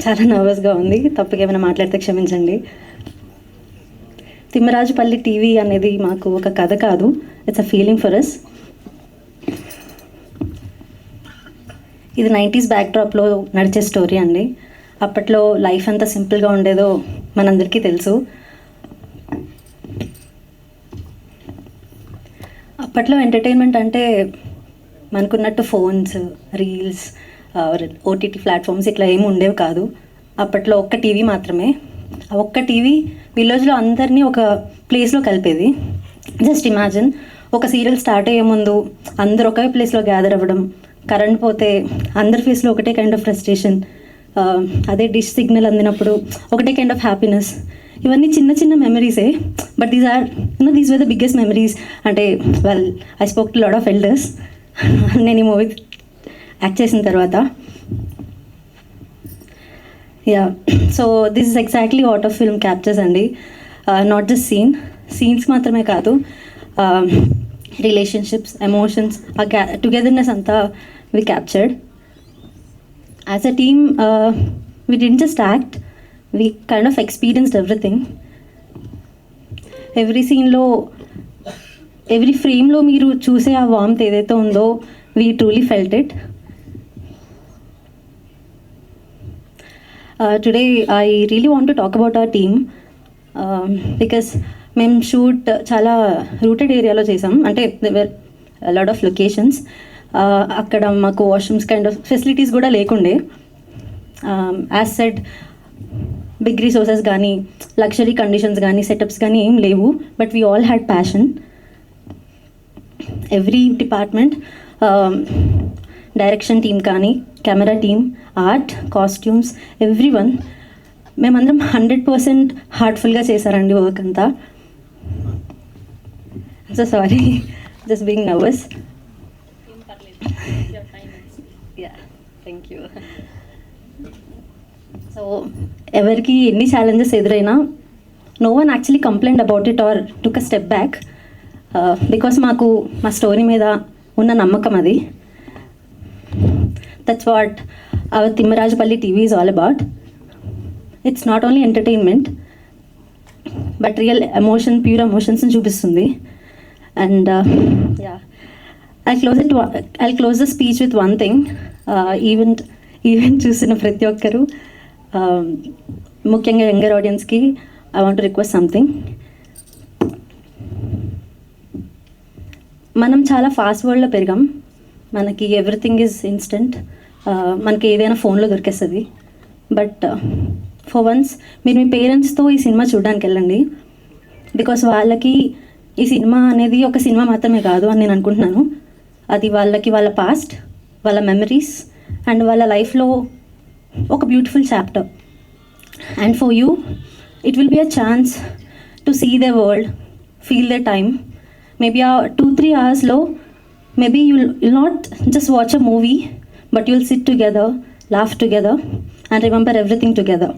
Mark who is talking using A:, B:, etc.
A: చాలా నర్వస్గా ఉంది. తప్పుగా ఏమైనా మాట్లాడితే క్షమించండి. తిమ్మరాజుపల్లి టీవీ అనేది మాకు ఒక కథ కాదు, it's a feeling for us. ఇది 90s బ్యాక్డ్రాప్లో నడిచే స్టోరీ అండి. అప్పట్లో లైఫ్ ఎంత సింపుల్గా ఉండేదో మనందరికీ తెలుసు. అప్పట్లో ఎంటర్టైన్మెంట్ అంటే మనకున్నట్టు ఫోన్స్, రీల్స్, ఓటీటీ ప్లాట్ఫామ్స్ ఇట్లా ఏమి ఉండేవి కాదు. అప్పట్లో ఒక్క టీవీ మాత్రమే. ఆ ఒక్క టీవీ విలేజ్లో అందరినీ ఒక ప్లేస్లో కలిపేది. జస్ట్ ఇమాజిన్, ఒక సీరియల్ స్టార్ట్ అయ్యే ముందు అందరు ఒకే ప్లేస్లో గ్యాదర్ అవ్వడం, కరెంట్ పోతే అందరి ఫేస్లో ఒకటే కైండ్ ఆఫ్ ఫ్రస్ట్రేషన్, అదే డిష్ సిగ్నల్ అందినప్పుడు ఒకటే కైండ్ ఆఫ్ హ్యాపీనెస్. ఇవన్నీ చిన్న చిన్న మెమరీసే, but these were the biggest memories. అంటే I spoke to lot of elders నేను ఈ మూవీ యాక్ట్ చేసిన తర్వాత. So this is exactly what of film captures అండి. నాట్ జస్ట్ సీన్స్ మాత్రమే కాదు, రిలేషన్షిప్స్, ఎమోషన్స్, ఆ టుగెదర్నెస్ అంతా we captured. As a team we didn't just act, we kind of experienced everything. Every సీన్లో, every ఫ్రేమ్లో మీరు చూసే ఆ వార్మ్త్ ఏదైతే ఉందో, we truly felt it. Today I really want to talk about our team, because మేము shoot చాలా rooted ఏరియాలో చేసాం. అంటే దేవర్ లాట్ ఆఫ్ లొకేషన్స్. అక్కడ మాకు వాష్రూమ్స్ కైండ్ ఆఫ్ ఫెసిలిటీస్ కూడా లేకుండే. యాజ్ సెడ్, బిగ్ రిసోర్సెస్ కానీ, లగ్జరీ కండిషన్స్ కానీ, సెటప్స్ కానీ ఏం లేవు. But we all had passion. Every department, direction team కానీ, camera team, art, costumes, everyone, మేమందరం 100% హార్ట్ఫుల్గా చేశారండి వర్క్ అంతా. So sorry, just being nervous. Thank you. సో ఎవరికి ఎన్ని ఛాలెంజెస్ ఎదురైనా no one actually complaint about it or took a step back, because మాకు మా స్టోరీ మీద ఉన్న నమ్మకం అది. That's what hour Thimmarajupalli TV is all about. It's not only entertainment, but real emotion, pure ఎమోషన్స్ని చూపిస్తుంది. And I'll close the speech with one thing. Event చూసిన ప్రతి ఒక్కరు, ముఖ్యంగా యంగర్ ఆడియన్స్కి I want to request something. మనం చాలా ఫాస్ట్ వరల్డ్లో పెరిగాం. మనకి ఎవ్రీథింగ్ ఈజ్ ఇన్స్టెంట్. మనకి ఏదైనా ఫోన్లో దొరికేస్తుంది. బట్ ఫర్ వన్స్ మీరు మీ పేరెంట్స్తో ఈ సినిమా చూడడానికి వెళ్ళండి. బికాస్ వాళ్ళకి ఈ సినిమా అనేది ఒక సినిమా మాత్రమే కాదు అని నేను అనుకుంటున్నాను. అది వాళ్ళకి వాళ్ళ పాస్ట్, వాళ్ళ మెమరీస్ అండ్ వాళ్ళ లైఫ్లో ఒక beautiful chapter. And for you it will be a chance to see the world, feel the time. Maybe ఆ 2-3 అవర్స్లో maybe you'll not just watch a movie, but you'll sit together, laugh together and remember everything together.